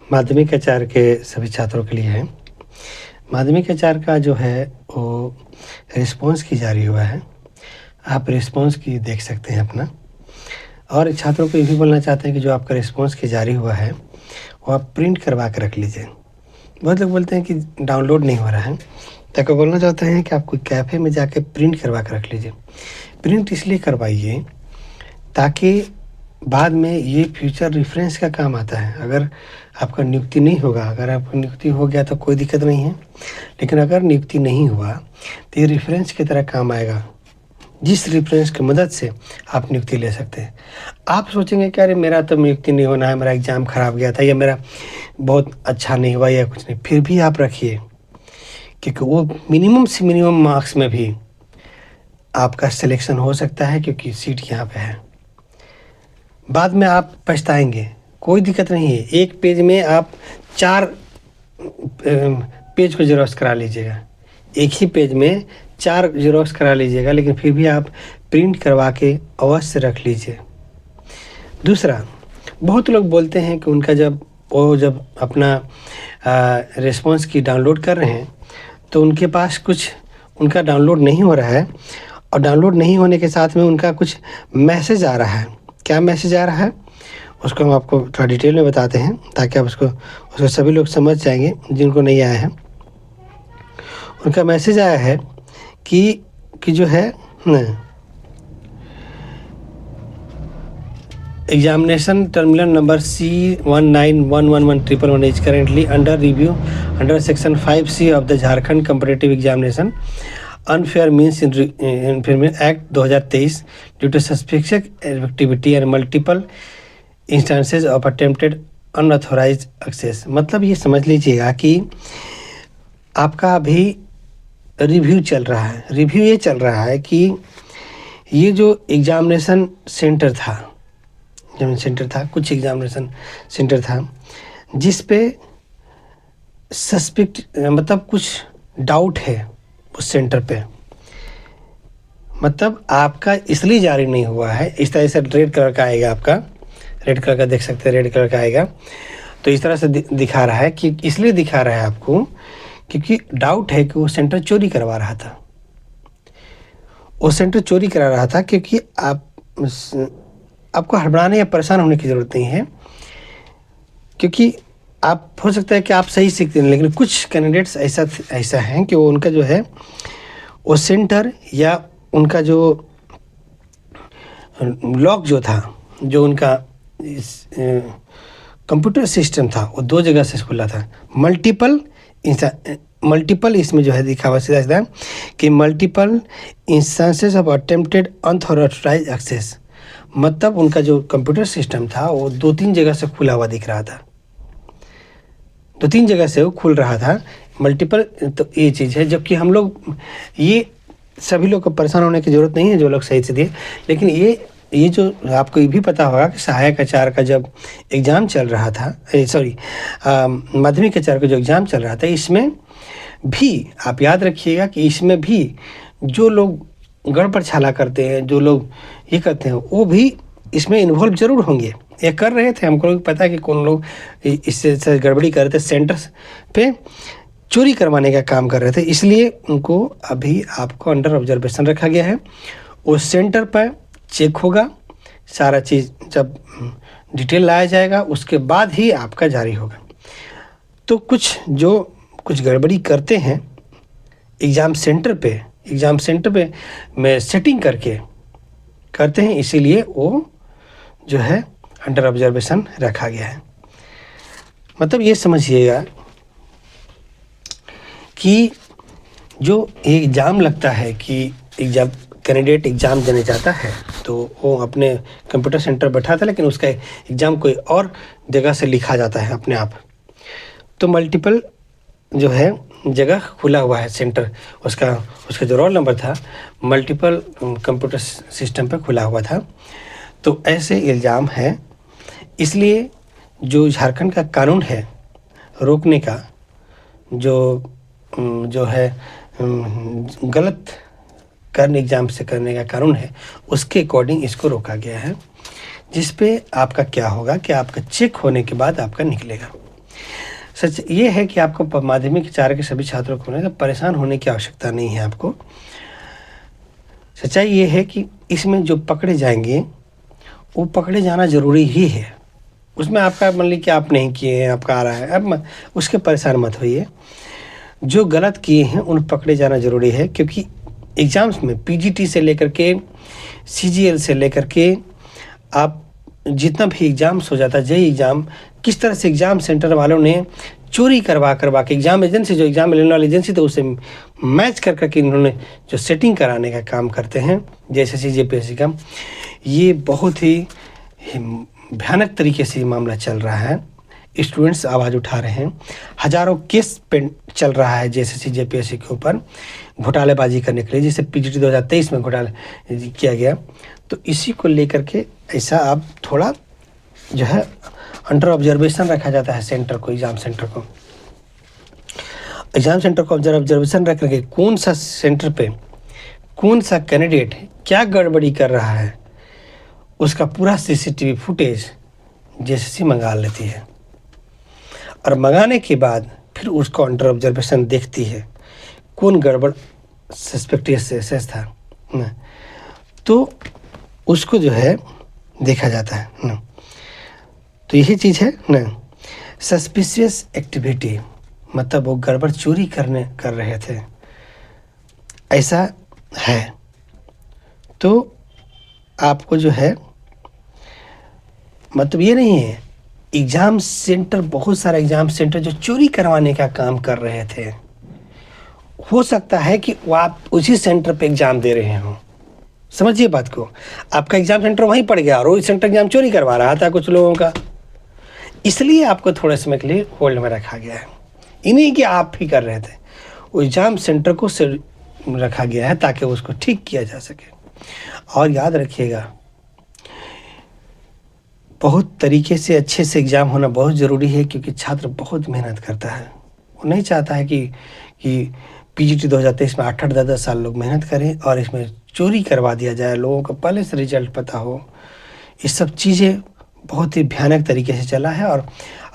माध्यमिक आचार्य के सभी छात्रों के लिए है। माध्यमिक आचार्य का जो है वो रिस्पॉन्स की जारी हुआ है। आप रिस्पॉन्स की देख सकते हैं अपना। और छात्रों को ये भी बोलना चाहते हैं कि जो आपका रिस्पॉन्स की जारी हुआ है वो आप प्रिंट करवा के रख लीजिए। बहुत लोग बोलते हैं कि डाउनलोड नहीं हो रहा है, तो आपको बोलना चाहते हैं कि आप कोई कैफ़े में जाके प्रिंट करवा के रख लीजिए। प्रिंट इसलिए करवाइए ताकि बाद में ये फ्यूचर रेफरेंस का काम आता है। अगर आपका नियुक्ति नहीं होगा, अगर आपका नियुक्ति हो गया तो कोई दिक्कत नहीं है, लेकिन अगर नियुक्ति नहीं हुआ तो ये रेफरेंस की तरह काम आएगा, जिस रेफरेंस की मदद से आप नियुक्ति ले सकते हैं। आप सोचेंगे कि अरे मेरा तो नियुक्ति नहीं होना है, मेरा एग्ज़ाम ख़राब गया था या मेरा बहुत अच्छा नहीं हुआ या कुछ नहीं, फिर भी आप रखिए, क्योंकि वो मिनिमम से मिनिमम मार्क्स में भी आपका सिलेक्शन हो सकता है, क्योंकि सीट यहाँ पे है। बाद में आप पछताएंगे, कोई दिक्कत नहीं है। एक पेज में आप 4 पेज को ज़ेरॉक्स करा लीजिएगा, एक ही पेज में 4 ज़ेरॉक्स करा लीजिएगा, लेकिन फिर भी आप प्रिंट करवा के अवश्य रख लीजिए। दूसरा, बहुत लोग बोलते हैं कि उनका जब अपना रिस्पॉन्स की डाउनलोड कर रहे हैं तो उनके पास कुछ उनका डाउनलोड नहीं हो रहा है, और डाउनलोड नहीं होने के साथ में उनका कुछ मैसेज आ रहा है। क्या मैसेज आ रहा है उसको हम आपको थोड़ा डिटेल में बताते हैं, ताकि आप उसको सभी लोग समझ जाएंगे जिनको नहीं आया है। उनका मैसेज आया है कि जो है examination terminal number C19111111 is currently under review under section 5C of the Jharkhand competitive examination unfair means information act 2023 due to suspection activity and multiple instances of attempted unauthorised access. मतलब ये समझ लीजिएगा कि आपका अभी रिव्यू चल रहा है। रिव्यू ये चल रहा है कि ये जो एग्जामिनेशन सेंटर था, कुछ एग्जामिनेशन सेंटर था जिस पे सस्पेक्ट मतलब कुछ डाउट है उस सेंटर पे, मतलब आपका इसलिए जारी नहीं हुआ है। इस तरह से रेड कलर का आएगा, आपका रेड कलर का देख सकते हैं, रेड कलर का आएगा। तो इस तरह से दिखा रहा है कि इसलिए दिखा रहा है आपको क्योंकि डाउट है कि वो सेंटर चोरी करवा रहा था। वो सेंटर चोरी करा रहा था क्योंकि आपको हड़बड़ाने या परेशान होने की ज़रूरत नहीं है, क्योंकि आप हो सकता है कि आप सही सीखते हैं, लेकिन कुछ कैंडिडेट्स ऐसा हैं कि वो उनका जो है वो सेंटर या उनका जो लॉक जो था, जो उनका कंप्यूटर सिस्टम था, वो 2 जगह से खुला था। मल्टीपल इसमें जो है दिखा हुआ सीधा कि multiple instances of attempted unauthorised access. मतलब उनका जो कंप्यूटर सिस्टम था वो 2-3 जगह से खुला हुआ दिख रहा था, 2-3 जगह से वो खुल रहा था मल्टीपल। तो ये चीज़ है, जबकि हम लोग ये सभी लोग को परेशान होने की ज़रूरत नहीं है जो लोग सही से दिए। लेकिन ये जो आपको ये भी पता होगा कि सहायक आचार्य का जब एग्ज़ाम चल रहा था, माध्यमिक आचार्य का जो एग्ज़ाम चल रहा था, इसमें भी आप याद रखिएगा कि इसमें भी जो लोग गड़बड़ छाला करते हैं, जो लोग ये करते हैं, वो भी इसमें इन्वॉल्व ज़रूर होंगे। ये कर रहे थे, हमको लोग पता है कि कौन लोग इससे गड़बड़ी कर रहे थे, सेंटर्स पे चोरी करवाने का काम कर रहे थे। इसलिए उनको अभी आपको अंडर ऑब्जर्वेशन रखा गया है। उस सेंटर पर चेक होगा, सारा चीज़ जब डिटेल लाया जाएगा उसके बाद ही आपका जारी होगा। तो कुछ गड़बड़ी करते हैं एग्ज़ाम सेंटर पे में सेटिंग करके करते हैं, इसीलिए वो जो है अंडर ऑब्जर्वेशन रखा गया है। मतलब ये समझिएगा कि जो एग्ज़ाम लगता है कि एग्ज़ाम कैंडिडेट एग्ज़ाम देने जाता है तो वो अपने कंप्यूटर सेंटर बैठा था, लेकिन उसका एग्ज़ाम कोई और जगह से लिखा जाता है अपने आप। तो मल्टीपल जो है जगह खुला हुआ है सेंटर, उसका जो रोल नंबर था मल्टीपल कंप्यूटर सिस्टम पे खुला हुआ था। तो ऐसे इल्ज़ाम है, इसलिए जो झारखंड का कानून है रोकने का, जो है गलत एग्ज़ाम से करने का कानून है, उसके अकॉर्डिंग इसको रोका गया है। जिस पे आपका क्या होगा कि आपका चेक होने के बाद आपका निकलेगा। सच ये है कि आपको माध्यमिक 4 के सभी छात्रों को परेशान होने की आवश्यकता नहीं है आपको। सच्चाई ये है कि इसमें जो पकड़े जाएँगे, वो पकड़े जाना ज़रूरी ही है। उसमें आपका मान लीजिए कि आप नहीं किए हैं, आपका आ रहा है, अब उसके परेशान मत होइए। जो गलत किए हैं, उन पकड़े जाना ज़रूरी है, क्योंकि एग्ज़ाम्स में पीजीटी से लेकर के सीजीएल से लेकर के आप जितना भी एग्ज़ाम्स हो जाता है, जेईई एग्ज़ाम, किस तरह से एग्ज़ाम सेंटर वालों ने चोरी करवा के एग्ज़ाम एजेंसी, जो एग्ज़ाम लेने वाली एजेंसी, तो उसे मैच कर के इन्होंने जो सेटिंग कराने का काम करते हैं, जेएसएससी जेपीएससी का, ये बहुत ही भयानक तरीके से ये मामला चल रहा है। स्टूडेंट्स आवाज़ उठा रहे हैं, हज़ारों केस पे चल रहा है जेएसएससी जेपीएससी के ऊपर घोटालेबाजी करने के लिए, जैसे पीजीटी 2023 में घोटाला किया गया। तो इसी को लेकर के ऐसा आप थोड़ा जो है अंडर ऑब्जर्वेशन रखा जाता है सेंटर को, एग्ज़ाम सेंटर को ऑब्जर्वेशन रख करके कौन सा सेंटर पे कौन सा कैंडिडेट क्या गड़बड़ी कर रहा है, उसका पूरा सीसीटीवी फुटेज जेएसएससी मंगा लेती है, और मंगाने के बाद फिर उसको अंडर ऑब्जर्वेशन देखती है कौन गड़बड़ सस्पेक्टियस था ना, तो उसको जो है देखा जाता है ना। तो यही चीज़ है ना, सस्पिशियस एक्टिविटी, मतलब वो गड़बड़ चोरी कर रहे थे, ऐसा है। तो आपको जो है मतलब ये नहीं है, एग्ज़ाम सेंटर, बहुत सारे एग्ज़ाम सेंटर जो चोरी करवाने का काम कर रहे थे, हो सकता है कि वो आप उसी सेंटर पे एग्ज़ाम दे रहे हों। समझिए बात को, आपका एग्ज़ाम सेंटर वहीं पड़ गया और वो सेंटर एग्ज़ाम चोरी करवा रहा था कुछ लोगों का, इसलिए आपको थोड़े समय के लिए होल्ड में रखा गया है। ये नहीं कि आप ही कर रहे थे, वो एग्ज़ाम सेंटर को रखा गया है ताकि उसको ठीक किया जा सके। और याद रखिएगा, बहुत तरीके से अच्छे से एग्ज़ाम होना बहुत ज़रूरी है, क्योंकि छात्र बहुत मेहनत करता है। वो नहीं चाहता है कि पीजीटी 2023 में 8-8 10-10 साल लोग मेहनत करें और इसमें चोरी करवा दिया जाए, लोगों को पहले से रिजल्ट पता हो। ये सब चीज़ें बहुत ही भयानक तरीके से चला है, और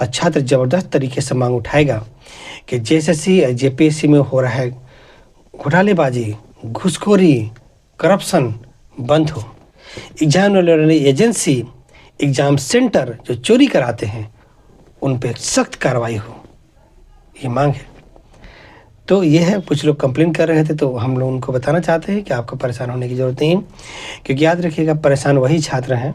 छात्र ज़बरदस्त तरीके से मांग उठाएगा कि जेएसएससी जेपीएससी में हो रहा है घोटालेबाजी, घूसखोरी, करप्शन बंद हो। एग्जाम वाली एजेंसी, एग्ज़ाम सेंटर जो चोरी कराते हैं, उन पे सख्त कार्रवाई हो, ये मांग है। तो ये है, कुछ लोग कंप्लेन कर रहे थे, तो हम लोग उनको बताना चाहते हैं कि आपको परेशान होने की ज़रूरत नहीं है, क्योंकि याद रखिएगा, परेशान वही छात्र हैं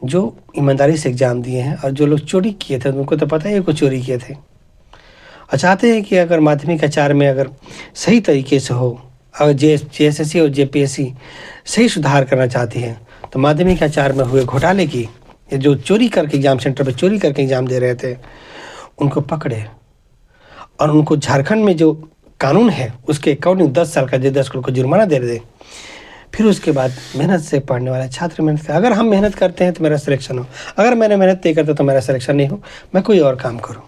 जो ईमानदारी से एग्ज़ाम दिए हैं, और जो लोग चोरी किए थे उनको तो पता है कि चोरी किए थे, और चाहते हैं कि अगर माध्यमिक आचार्य में अगर सही तरीके से हो, अगर जेएसएससी और जेपीएससी सही सुधार करना चाहती है, तो माध्यमिक आचार्य में हुए घोटाले की, जो चोरी करके एग्ज़ाम सेंटर पर चोरी करके एग्ज़ाम दे रहे थे, उनको पकड़े, और उनको झारखंड में जो कानून है उसके अकॉर्डिंग 10 साल का 10 करोड़ का जुर्माना दे दे। फिर उसके बाद मेहनत से पढ़ने वाला छात्र मेहनत कर, अगर हम मेहनत करते हैं तो मेरा सिलेक्शन हो, अगर मैंने मेहनत नहीं करता तो मेरा सिलेक्शन नहीं हो, मैं कोई और काम करूँ,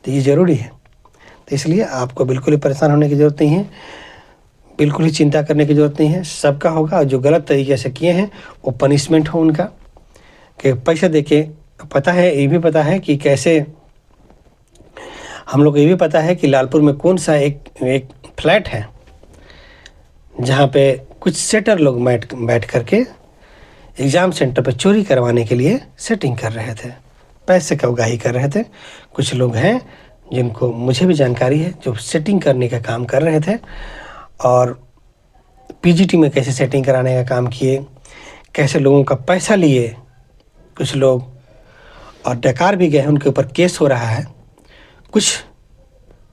तो ये ज़रूरी है। तो इसलिए आपको बिल्कुल ही परेशान होने की ज़रूरत नहीं है, बिल्कुल ही चिंता करने की ज़रूरत नहीं है। सबका होगा, और जो गलत तरीके से किए हैं वो पनिशमेंट हो उनका, कि पैसे दे के, पता है, ये भी पता है कि कैसे, हम लोग को ये भी पता है कि लालपुर में कौन सा एक फ्लैट है जहाँ पे कुछ सेटर लोग बैठ करके एग्ज़ाम सेंटर पर चोरी करवाने के लिए सेटिंग कर रहे थे, पैसे का उगाही कर रहे थे। कुछ लोग हैं जिनको मुझे भी जानकारी है, जो सेटिंग करने का काम कर रहे थे, और पीजीटी में कैसे सेटिंग कराने का काम किए, कैसे लोगों का पैसा लिए कुछ लोग, और डकार भी गए हैं, उनके ऊपर केस हो रहा है। कुछ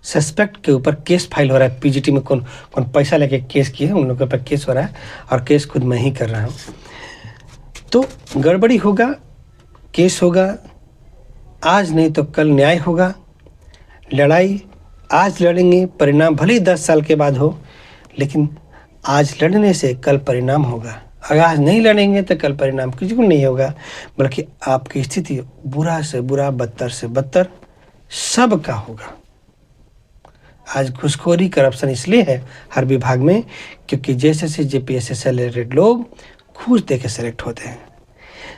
सस्पेक्ट के ऊपर केस फाइल हो रहा है, पीजीटी में कौन कौन पैसा लेके केस किए हैं, उन लोगों के ऊपर केस हो रहा है, और केस खुद मैं ही कर रहा हूँ। तो गड़बड़ी होगा, केस होगा, आज नहीं तो कल न्याय होगा। लड़ाई आज लड़ेंगे, परिणाम भले ही 10 साल के बाद हो, लेकिन आज लड़ने से कल परिणाम होगा। अगर आज नहीं लड़ेंगे तो कल परिणाम किसी को नहीं होगा, बल्कि आपकी स्थिति बुरा से बुरा, बदतर से बदतर सबका होगा। आज घूसखोरी, करप्शन इसलिए है हर विभाग में, क्योंकि जैसे जेपीएससी से रिलेटेड लोग घूस दे के सेलेक्ट होते हैं।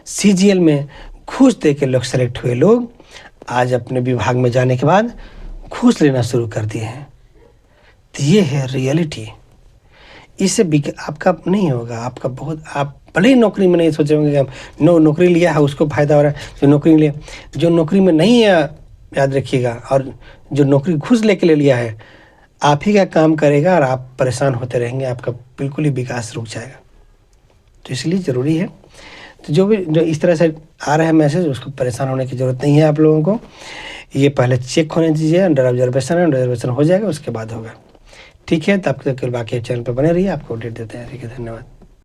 सीजीएल में घूस दे के लोग सेलेक्ट हुए लोग आज अपने विभाग में जाने के बाद घूस लेना शुरू कर दिए हैं। तो ये है रियलिटी। इससे आपका नहीं होगा, आपका बहुत, आप भले ही नौकरी में नहीं सोचे होंगे कि हम नौकरी लिया है उसको फ़ायदा हो रहा है, जो नौकरी लिए, जो नौकरी में नहीं है याद रखिएगा, और जो नौकरी घूस लेके ले लिया है आप ही का काम करेगा और आप परेशान होते रहेंगे, आपका बिल्कुल ही विकास रुक जाएगा। तो इसलिए ज़रूरी है, तो जो इस तरह से आ रहा है मैसेज उसको परेशान होने की ज़रूरत नहीं है आप लोगों को। ये पहले चेक होने दीजिए, अंडर ऑब्जर्वेशन है, अंडर ऑब्जर्वेशन हो जाएगा उसके बाद होगा। ठीक है, तब तक बाकी चैनल पर बने रहिए, आपको अपडेट देते हैं। ठीक है, धन्यवाद।